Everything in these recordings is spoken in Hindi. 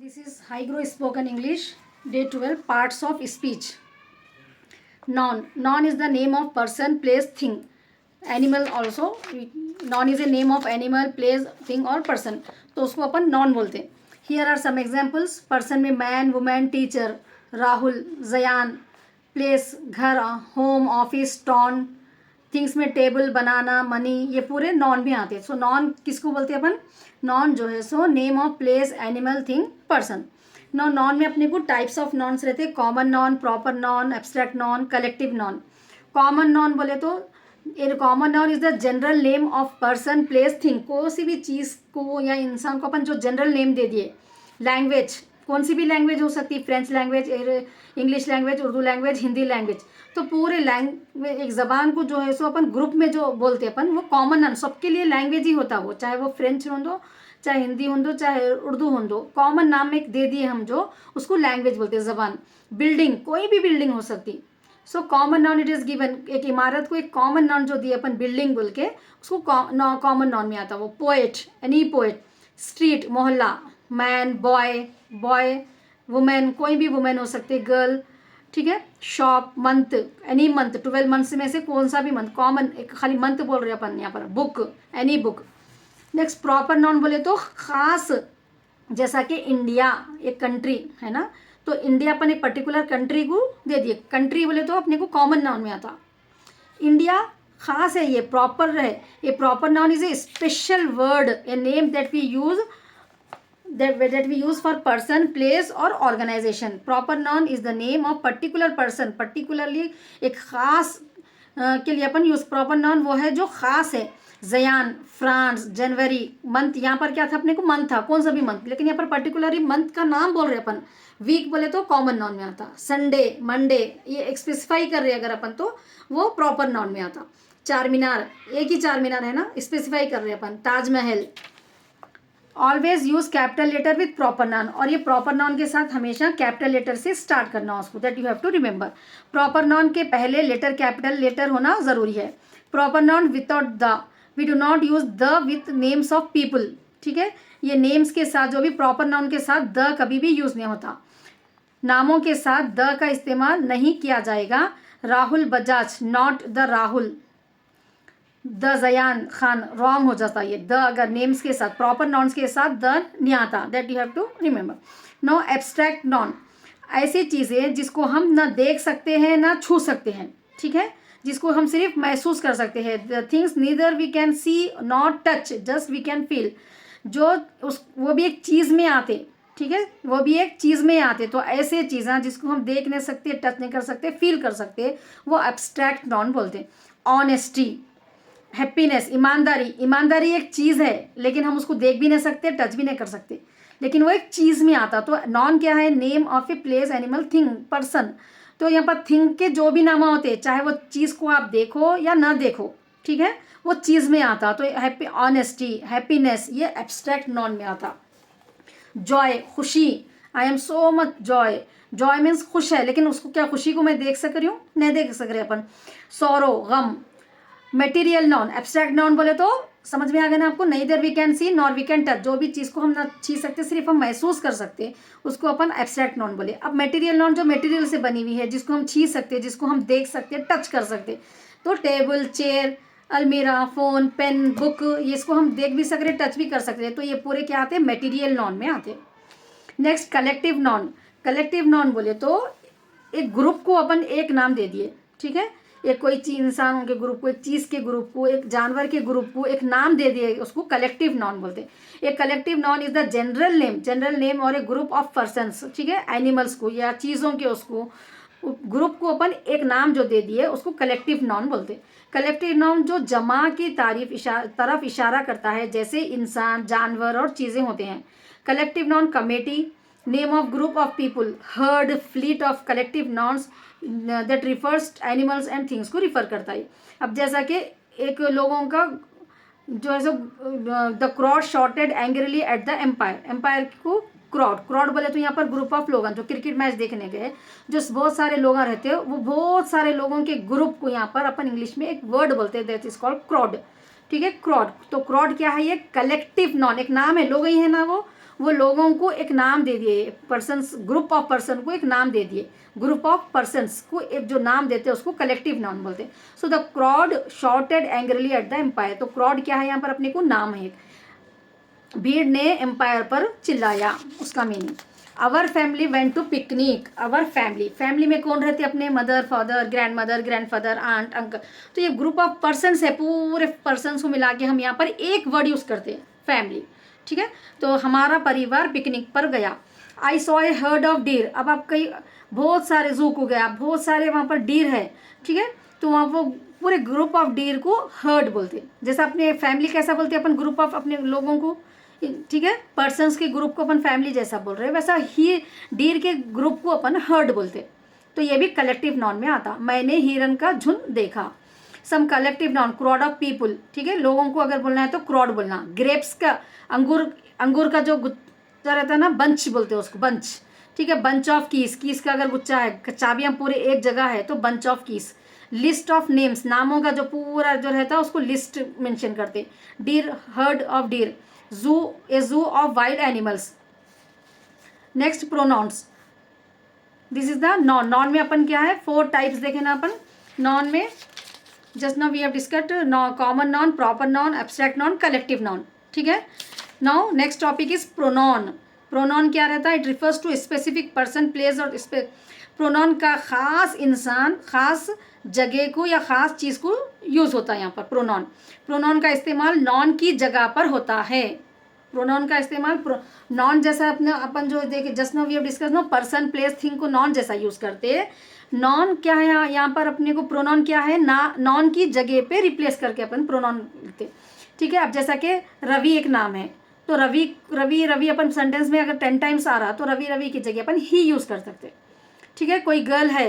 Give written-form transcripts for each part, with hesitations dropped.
This is High Grow Spoken English, Day 12, Parts of Speech. Noun. Noun is the name of person, place, thing. Animal also. Noun is a name of animal, place, thing or person. तो उसको अपन noun बोलते हैं. Here are some examples. Person में man, woman, teacher, Rahul, Jayan. Place, घर, home, office, town. थिंग्स में टेबल, बनाना, मनी, ये पूरे नॉन भी आते हैं. सो नॉन किसको बोलते हैं अपन? नॉन जो है so name of place, animal, thing, person. Non में अपने को टाइप्स ऑफ नॉन्स रहते हैं. Common noun, proper noun, abstract noun, collective non. Common noun बोले तो common noun is the general name of person, place, thing. कोई सी भी चीज़ को या इंसान को अपन जो जनरल नेम दे दिए. लैंग्वेज, कौन सी भी लैंग्वेज हो सकती है. French language, English language, Urdu language, Hindi language. तो पूरे लैंग्वेज, एक ज़बान को जो है सो अपन ग्रुप में जो बोलते हैं अपन, वो कॉमन नाम सबके लिए लैंग्वेज ही होता है. वो चाहे वो फ्रेंच हो दो, चाहे हिंदी हो दो, चाहे उर्दू हो दो, कॉमन नाम एक दे दिए हम जो, उसको लैंग्वेज बोलते हैं, ज़बान. बिल्डिंग, कोई भी बिल्डिंग हो सकती. So common noun it is given. एक इमारत को एक कॉमन नाउन जो दिए अपन बिल्डिंग बोल के, उसको कॉमन नाउन में आता है वो. Poet, any poet. स्ट्रीट, मोहल्ला. मैन, बॉय, वुमेन, कोई भी वुमेन हो सकती है, गर्ल. ठीक है. Shop, month, any month, 12 months में से कौन सा भी मंथ. कॉमन एक खाली मंथ बोल रहे हैं अपन यहाँ पर. Book, any book. Next proper noun बोले तो खास, जैसा कि इंडिया एक कंट्री है ना, तो इंडिया अपन एक पर्टिकुलर कंट्री को दे दिए. कंट्री बोले तो अपने को कॉमन नाउन में आता. इंडिया खास है, ये प्रॉपर है. ये proper noun is a special word, a name that we use that we use for person, place और organization. Proper noun is the name of particular person. Particularly एक खास के लिए अपन यूज. प्रॉपर नाउन वो है जो खास है. जयान, फ्रांस, जनवरी. मंथ यहाँ पर क्या था अपने को? मंथ था, कौन सा भी मंथ, लेकिन यहाँ पर पर्टिकुलरली मंथ का नाम बोल रहे अपन. वीक बोले तो कॉमन नाउन में आता. संडे, मंडे, ये स्पेसिफाई कर रहे अगर अपन तो वो प्रॉपर नाउन में आता. चार मीनार, एक ही चार मीनार है ना, स्पेसिफाई कर रहे अपन. Taj Mahal. Always use capital letter with proper noun, और ये प्रॉपर नाउन के साथ हमेशा कैपिटल लेटर से स्टार्ट करना उसको. That you have to remember. Proper noun के पहले लेटर कैपिटल लेटर होना जरूरी है. Proper noun without the. We do not use the with names of people. ठीक है. ये नेम्स के साथ जो भी प्रॉपर नाउन के साथ द कभी भी यूज नहीं होता. नामों के साथ द का इस्तेमाल नहीं किया जाएगा. Rahul Bajaj, not the Rahul. The Jayan Khan, wrong हो जाता है ये. द अगर नेम्स के साथ, प्रॉपर नाउन्स के साथ द नहीं आता. That you have to remember. No abstract noun, ऐसी चीज़ें जिसको हम ना देख सकते हैं ना छू सकते हैं. ठीक है. जिसको हम सिर्फ महसूस कर सकते हैं. The things neither we can see not touch, just we can feel. जो वो भी एक चीज़ में आते. ठीक है. वो भी एक चीज़ में आते. तो ऐसे चीज़ें जिसको हम देख नहीं सकते, टच नहीं कर सकते, फील कर सकते, वो एब्स्ट्रैक्ट नाउन बोलते हैं. ऑनेस्टी, हैप्पीनेस, ईमानदारी. ईमानदारी एक चीज़ है, लेकिन हम उसको देख भी नहीं सकते, टच भी नहीं कर सकते, लेकिन वो एक चीज़ में आता. तो नॉन क्या है? Name of a place, animal, thing, person. तो यहाँ पर थिंग के जो भी नाम होते हैं, चाहे वो चीज़ को आप देखो या ना देखो, ठीक है, वो चीज़ में आता. तो हैप्पी, ऑनेस्टी, हैप्पीनेस, ये एब्स्ट्रैक्ट नॉन में आता. जॉय, खुशी. I am so much Joy. Joy means खुश है, लेकिन उसको क्या, खुशी को मैं देख सक रही हूँ? नहीं देख सक रहे अपन. सॉरो, गम. मटेरियल नाउन, एब्स्ट्रैक्ट नाउन बोले तो समझ में आ गया ना आपको? Neither we can see nor we can touch. जो भी चीज़ को हम ना छू सकते, सिर्फ हम महसूस कर सकते, उसको अपन एब्स्ट्रैक्ट नाउन बोले. अब मटेरियल नाउन जो मटेरियल से बनी हुई है, जिसको हम छू सकते, जिसको हम देख सकते, टच कर सकते. तो टेबल, चेयर, अलमीरा, फ़ोन, पेन, बुक, ये इसको हम देख भी सक रहे, टच भी कर सकते. तो ये पूरे क्या आते हैं? मटेरियल नाउन में आते. Next collective noun. Collective noun बोले तो एक ग्रुप को अपन एक नाम दे दिए. ठीक है. एक कोई चीज, इंसानों के ग्रुप को, एक चीज़ के ग्रुप को, एक जानवर के ग्रुप को एक नाम दे दिए, उसको कलेक्टिव नाउन बोलते हैं. एक collective noun is the general name और ए ग्रुप ऑफ पर्सन्स. ठीक है. एनिमल्स को या चीज़ों के, उसको ग्रुप को अपन एक नाम जो दे दिए, उसको कलेक्टिव नाउन बोलते हैं. कलेक्टिव नाउन जो जमा की तरफ इशारा करता है, जैसे इंसान, जानवर और चीज़ें होते हैं. Collective noun committee, name of group of people, heard, fleet of collective nouns that refers animals and things को रिफर करता है. अब जैसा कि एक लोगों का जो है सो, the crowd shouted angrily at the umpire. Umpire को क्रॉड बोले तो यहाँ पर ग्रुप ऑफ लोग, जो क्रिकेट मैच देखने गए, जो बहुत सारे लोग रहते हैं, वो बहुत सारे लोगों के ग्रुप को यहाँ पर अपन इंग्लिश में एक वर्ड बोलते हैं, दैट इज कॉल्ड क्रॉड. ठीक है. क्रॉड. तो क्रॉड क्या है? ये कलेक्टिव नाउन, एक नाम है, लोग ही है ना, वो वो लोगों को एक नाम दे दिए, पर्सन्स, ग्रुप ऑफ पर्सन को एक नाम दे दिए, ग्रुप ऑफ पर्सन्स को एक जो नाम देते हैं उसको कलेक्टिव नाउन बोलते हैं। So the crowd shouted angrily at the umpire, तो क्रॉड क्या है यहाँ पर अपने को नाम है, भीड़ ने एम्पायर पर चिल्लाया, उसका meaning. Our family went to picnic, our family, family में कौन रहते हैं अपने, mother, father, grandmother, grandfather, aunt, uncle, तो ये ग्रुप ऑफ पर्सन्स है, पूरे पर्सन्स को मिला के हम यहाँ पर एक वर्ड यूज़ करते हैं, फैमिली, ठीक है। तो हमारा परिवार पिकनिक पर गया। I saw a heard of deer, अब आप कहीं बहुत सारे जू को गया, बहुत सारे वहाँ पर डीर है, ठीक है, तो वहाँ वो पूरे ग्रुप ऑफ डीर को हर्ड बोलते हैं। जैसा अपने फैमिली कैसा बोलते हैं अपन, ग्रुप ऑफ अपने लोगों को, ठीक है, पर्सन्स के ग्रुप को अपन फैमिली जैसा बोल रहे हैं, वैसा ही डीर के ग्रुप को अपन हर्ड बोलते। तो ये भी कलेक्टिव नाउन में आता। मैंने हिरन का झुंड देखा। Some collective noun, crowd of people, ठीक है, लोगों को अगर बोलना है तो क्रॉड बोलना। ग्रेप्स का, अंगूर का जो गुच्छा रहता है ना, बंच बोलते हैं उसको, बंच, ठीक है। बंच ऑफ कीस, कीस का अगर गुच्छा है, चाबियां पूरे एक जगह है तो bunch of keys. List of names, नामों का जो पूरा जो रहता है उसको लिस्ट मेंशन करते। Deer, herd of deer. Zoo, a zoo of wild animals. Next pronouns, this is the noun. Noun में अपन क्या है, 4 टाइप्स देखे ना अपन नॉन में, just now we have discussed common noun, proper noun, abstract noun, collective noun, ठीक है। Now next topic is pronoun. Pronoun क्या रहता है, it refers to specific person, place और प्रोनाउन का खास इंसान, खास जगह को या खास चीज़ को यूज़ होता है यहाँ पर प्रोनाउन। प्रोनाउन का इस्तेमाल नॉन की जगह पर होता है। प्रोनाउन का इस्तेमाल नॉन जैसा अपने अपन जो देखे, just now we have discuss noun, person, place, thing को नॉन जैसा यूज़ करते हैं। नॉन क्या है यहाँ पर अपने को, प्रोनाउन क्या है ना, नॉन की जगह पे रिप्लेस करके अपन प्रोनाउन लिखते, ठीक है। अब जैसा कि रवि एक नाम है, तो रवि रवि रवि अपन सेंटेंस में अगर 10 टाइम्स आ रहा तो रवि रवि की जगह अपन ही यूज़ कर सकते, ठीक है। कोई गर्ल है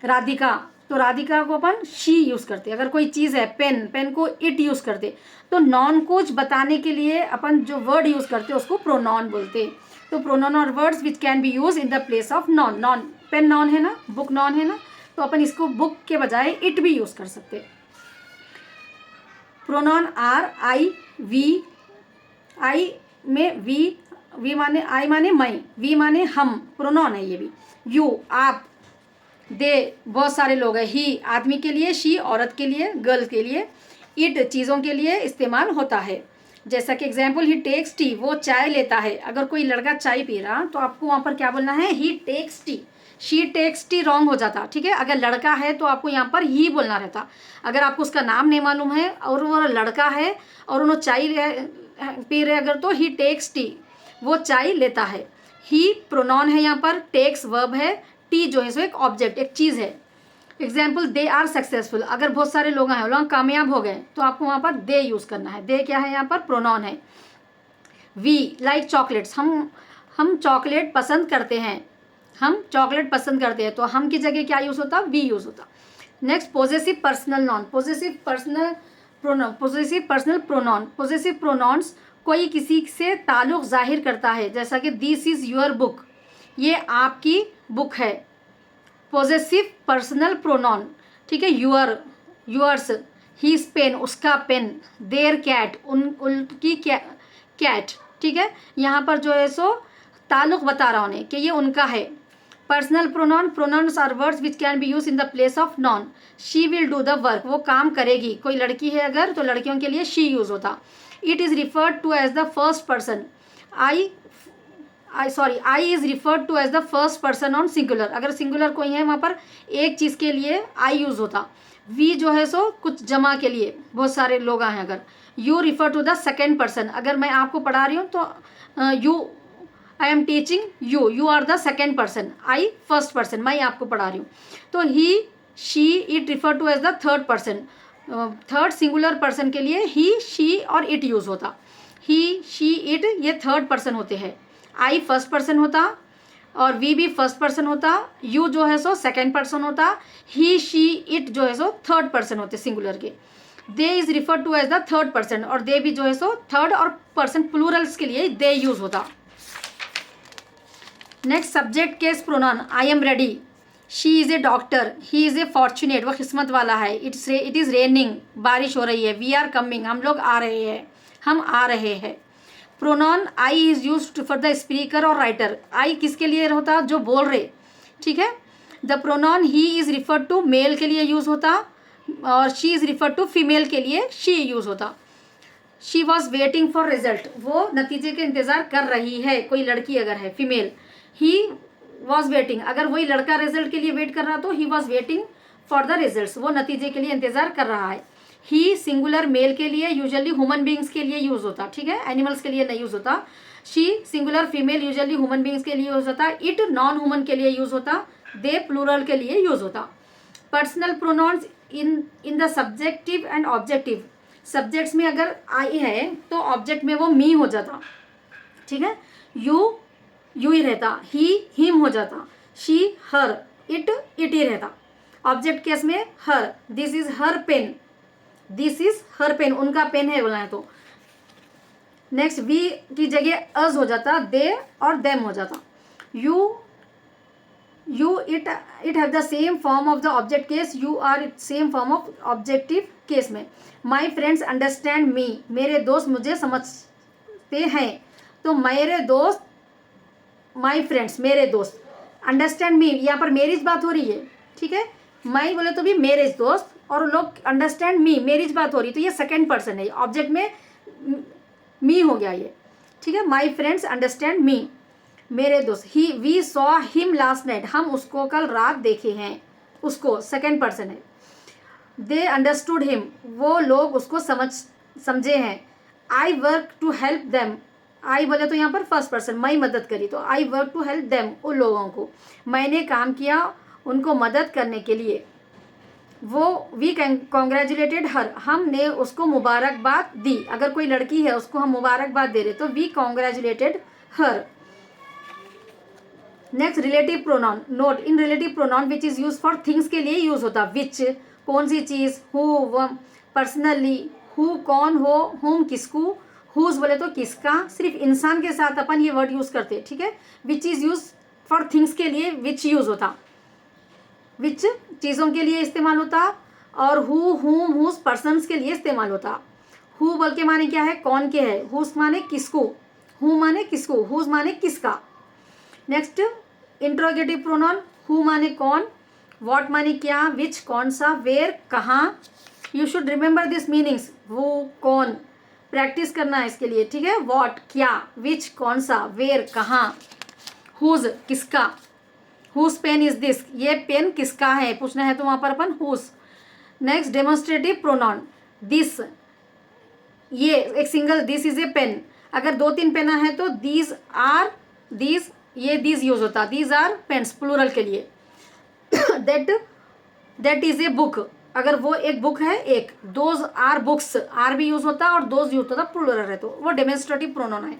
राधिका, तो राधिका को अपन शी यूज़ करते। अगर कोई चीज़ है पेन, पेन को इट यूज़ करते। तो नॉन कुछ बताने के लिए अपन जो वर्ड यूज़ करते उसको प्रोनाउन बोलते। तो प्रोनाउन और words which can be use in the place of noun. Noun, pen noun है ना, बुक नॉन है ना, तो अपन इसको बुक के बजाय इट भी यूज़ कर सकते। प्रोनाउन आर, आई, वी, आई में वी माने, आई माने मैं, वी माने हम, प्रोनाउन है ये भी। यू, आप, दे बहुत सारे लोग हैं, ही आदमी के लिए, शी औरत के लिए, गर्ल के लिए, इट चीज़ों के लिए इस्तेमाल होता है। जैसा कि एग्जाम्पल, ही टेक्स टी, वो चाय लेता है। अगर कोई लड़का चाय पी रहा तो आपको वहाँ पर क्या बोलना है, he takes tea. She takes tea wrong हो जाता, ठीक है। अगर लड़का है तो आपको यहाँ पर ही बोलना रहता। अगर आपको उसका नाम नहीं मालूम है और वो लड़का है और उन्होंने चाय पी रहे अगर, तो ही टेक्स टी, वो चाय लेता है। ही प्रोनाउन है यहाँ पर, टेक्स वर्ब है, टी जो है सो एक ऑब्जेक्ट, एक चीज़ है। एग्जाम्पल, दे आर सक्सेसफुल, अगर बहुत सारे लोग हैं, लोग कामयाब हो गए तो आपको वहाँ पर दे यूज़ करना है। दे क्या है यहाँ पर, प्रोनाउन है। वी, लाइक चॉकलेट्स, हम चॉकलेट पसंद करते हैं, हम चॉकलेट पसंद करते हैं, तो हम की जगह क्या यूज़ होता, वी यूज़ होता। Next, possessive personal noun, possessive personal pronoun, possessive personal pronoun. Possessive pronouns कोई किसी से ताल्लुक़ जाहिर करता है, जैसा कि दिस इज़ योर बुक, ये आपकी बुक है। पॉजेसिव पर्सनल प्रोनाउन, ठीक है, यूअर, यूअर्स, हीज पेन, उसका पेन, देयर कैट, उनकी कैट, ठीक है। यहाँ पर जो है सो ताल्लुक़ बता रहा उन्हें कि ये उनका है। Personal pronoun, pronouns are words which can be use in the place of noun. She will do the work, वो काम करेगी। कोई लड़की है अगर तो लड़कियों के लिए शी यूज़ होता। It is referred to as the first person. I is referred to as the first person on singular, अगर सिंगुलर कोई है वहाँ पर एक चीज़ के लिए आई यूज़ होता। वी जो है सो कुछ जमा के लिए, बहुत सारे लोग हैं अगर। You refer to the second person, अगर मैं आपको पढ़ा रही हूँ तो you, I am teaching you, you are the second person, I first person, मैं आपको पढ़ा रही हूँ। तो he, she, it refer to as the third person. Third singular person के लिए ही, शी और इट यूज़ होता। ही, शी, इट ये थर्ड पर्सन होते हैं। आई फर्स्ट पर्सन होता और वी भी फर्स्ट पर्सन होता। यू जो है सो सेकेंड पर्सन होता। ही, शी, इट जो है सो थर्ड पर्सन होते सिंगुलर के। They is refer to as the third person, और दे भी जो है सो थर्ड और पर्सन प्लूरल्स के लिए दे यूज़ होता। Next, subject case pronoun, I am ready, she is a doctor, he is a fortunate, वो किस्मत वाला है। इट इज़ रेनिंग, बारिश हो रही है। वी आर कमिंग, हम लोग आ रहे हैं, हम आ रहे हैं। Pronoun I is used for the speaker और राइटर। आई किसके लिए होता, जो बोल रहे, ठीक है। The pronoun he is refer to male के लिए यूज होता, और she is refer to female के लिए शी यूज होता। She was waiting for result, वो नतीजे के इंतजार कर रही है, कोई लड़की अगर है फीमेल। ही वॉज वेटिंग, अगर वही लड़का रिजल्ट के लिए वेट कर रहा तो he was waiting for the result, वो नतीजे के लिए इंतजार कर रहा है। ही सिंगुलर मेल के लिए यूजुअली ह्यूमन बींग्स के लिए यूज होता, ठीक है, एनिमल्स के लिए नहीं यूज होता। She singular female usually human beings के लिए यूज होता। इट नॉन ह्यूमन के लिए यूज होता। दे प्लूरल के लिए यूज होता। Personal pronouns in the subjective and objective, subjects में अगर आई है तो ऑब्जेक्ट में वो मी हो जाता, ठीक है, यू ही रहता, ही हिम हो जाता, शी हर, इट ही रहता। ऑब्जेक्ट केस में her, this is her pen, this is her pen, उनका पेन है बोला है तो। नेक्स्ट वी की जगह अज हो जाता, दे और देम हो जाता। You it have the same form of the object case, you are same form of objective case में। माई फ्रेंड्स अंडरस्टैंड मी, मेरे दोस्त मुझे समझते हैं, तो मेरे दोस्त, माई फ्रेंड्स मेरे दोस्त, अंडरस्टैंड मी यहाँ पर मेरीज बात हो रही है, ठीक है, माई बोले तो भी मेरे दोस्त, और लोग अंडरस्टैंड मी, मेरीज बात हो रही, तो ये सेकेंड पर्सन है, ऑब्जेक्ट में मी हो गया ये, ठीक है। माई फ्रेंड्स अंडरस्टैंड मी, मेरे दोस्त। He we saw him last night, हम उसको कल रात देखे हैं, उसको सेकेंड पर्सन है। दे अंडरस्टूड हिम, वो लोग उसको समझे हैं। I work to help them, I बोले तो यहाँ पर फर्स्ट पर्सन, मैं मदद करी, तो I work to help them, उन लोगों को, मैंने काम किया उनको मदद करने के लिए। वो वी कॉन्ग्रेचुलेटेड हर, हमने उसको मुबारकबाद दी, अगर कोई लड़की है उसको हम मुबारकबाद दे रहे तो we congratulated her. Next relative pronoun, note in relative pronoun which is use for things के लिए यूज होता, विच कौन सी चीज़, हु पर्सनली, हु कौन हो, हुम किसको, हुज बोले तो किसका, सिर्फ इंसान के साथ अपन ये वर्ड यूज करते, ठीक है। विच इज यूज फॉर थिंग्स के लिए विच यूज होता, विच चीज़ों के लिए इस्तेमाल होता, और हु हुम हुज पर्सन्स के लिए इस्तेमाल होता। हु बोल के माने क्या है, कौन के है, हुज माने किसको, हु माने किसको, हुज माने किसका। नेक्स्ट इंट्रोगेटिव प्रोनाउन, हु माने कौन, व्हाट माने क्या, विच कौन सा, वेयर कहाँ। You should remember this meanings, वो कौन, प्रैक्टिस करना है इसके लिए, ठीक है। व्हाट क्या, विच कौन सा, वेयर कहाँ, हुज किसका, हुज पेन इज दिस, ये पेन किसका है पूछना है तो वहाँ पर अपन whose. Next demonstrative pronoun, this, ये एक single, this is a pen, अगर दो तीन पेना है तो दीज आर, दीज, ये दीज यूज होता, दीज आर पेन्स प्लूरल के लिए। दैट इज ए बुक, अगर वो एक बुक है एक, दोज आर बुक्स, आर भी यूज होता और दोज यूज होता प्लूरल है, तो वो डेमोन्स्ट्रेटिव प्रोनाउन है।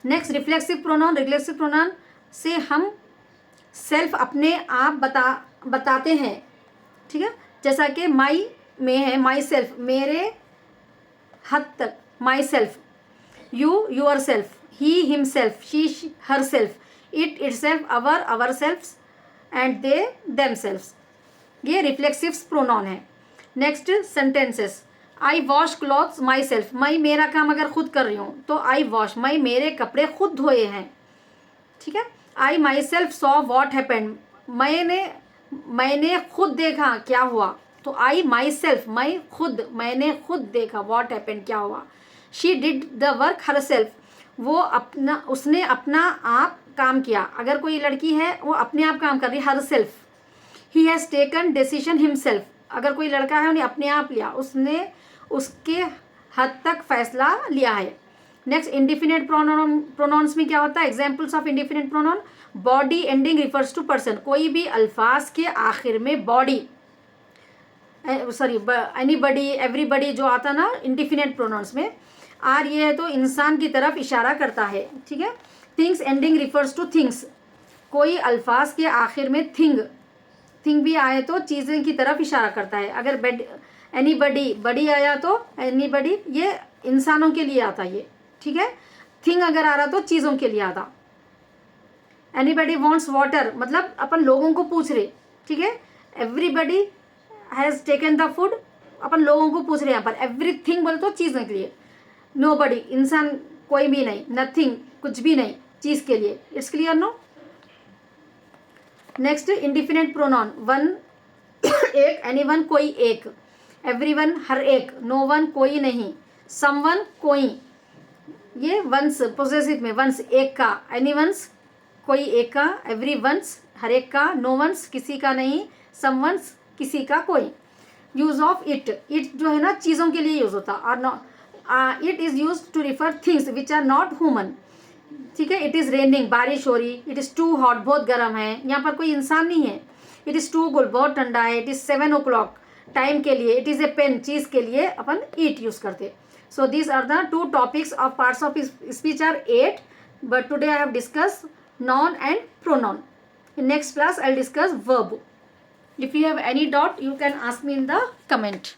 Next reflexive pronoun, reflexive pronoun से हम सेल्फ अपने आप बताते हैं, ठीक है, जैसा कि माई में है माई सेल्फ, मेरे हद तक, myself, you yourself, he himself, she herself, it itself, ourselves, and they themselves, ये रिफ्लेक्सिव प्रोनाउन है। Next sentences, I wash clothes myself, मैं मेरा काम अगर खुद कर रही हूँ तो आई वॉश, मैं मेरे कपड़े खुद धोए हैं, ठीक है। I myself saw what happened, मैंने खुद देखा क्या हुआ, तो आई माई सेल्फ, मैंने खुद देखा, वॉट हैपेंड क्या हुआ। She did the work her self, उसने अपना आप काम किया, अगर कोई लड़की है वो अपने आप काम कर रही है, her self. He has taken decision himself, अगर कोई लड़का है उन्हें अपने आप लिया, उसने उसके हद तक फैसला लिया है। नेक्स्ट इंडिफिनिट प्रोनाउंस में क्या होता है, examples of indefinite pronoun, body ending refers to person, कोई भी अल्फाज के आखिर में बॉडी, सॉरी एनीबडी, एवरीबडी जो आता ना इंडिफिनिट प्रोनाउंस में, आर ये है तो इंसान की तरफ इशारा करता है, ठीक है। Things ending refers two things, कोई अल्फाज के आखिर में थिंग भी आए तो चीज़ें की तरफ इशारा करता है। अगर एनीबडी, बडी आया तो एनीबडी ये इंसानों के लिए आता ये, ठीक है। थिंग अगर आ रहा तो चीज़ों के लिए आता। एनीबडी वॉन्ट्स वाटर, मतलब अपन लोगों को पूछ रहे, ठीक है। Everybody has taken the food, अपन लोगों को पूछ रहे हैं यहाँ पर। एवरीथिंग बोले तो चीज़ों के लिए। नोबडी इंसान कोई भी नहीं, नथिंग, कुछ भी नहीं चीज़ के लिए. It's clear no. Next indefinite pronoun. One एक, एनीवन कोई एक, एवरीवन हर एक, नो वन कोई नहीं, समवन कोई. ये वंस पोजेसिव में वंस एक का, एनीवंस कोई एक का, एवरी वंस हर एक का, नो वंस किसी का नहीं, समवंस किसी का कोई. Use of it. इट जो है ना चीज़ों के लिए यूज होता. और not it is use to refer things which are not human. ठीक है. इट इज़ रेनिंग, बारिश हो रही. इट इज़ टू हॉट, बहुत गर्म है. यहाँ पर कोई इंसान नहीं है. इट इज़ टू गुड, बहुत ठंडा है. इट इज़ 7 o'clock, टाइम के लिए. इट इज़ ए पेन, चीज़ के लिए अपन ईट यूज़ करते. So these are the 2 topics of parts of speech are 8, but today I have discussed noun and pronoun. In next class I'll discuss verb. If you have any doubt, you can ask me in the comment.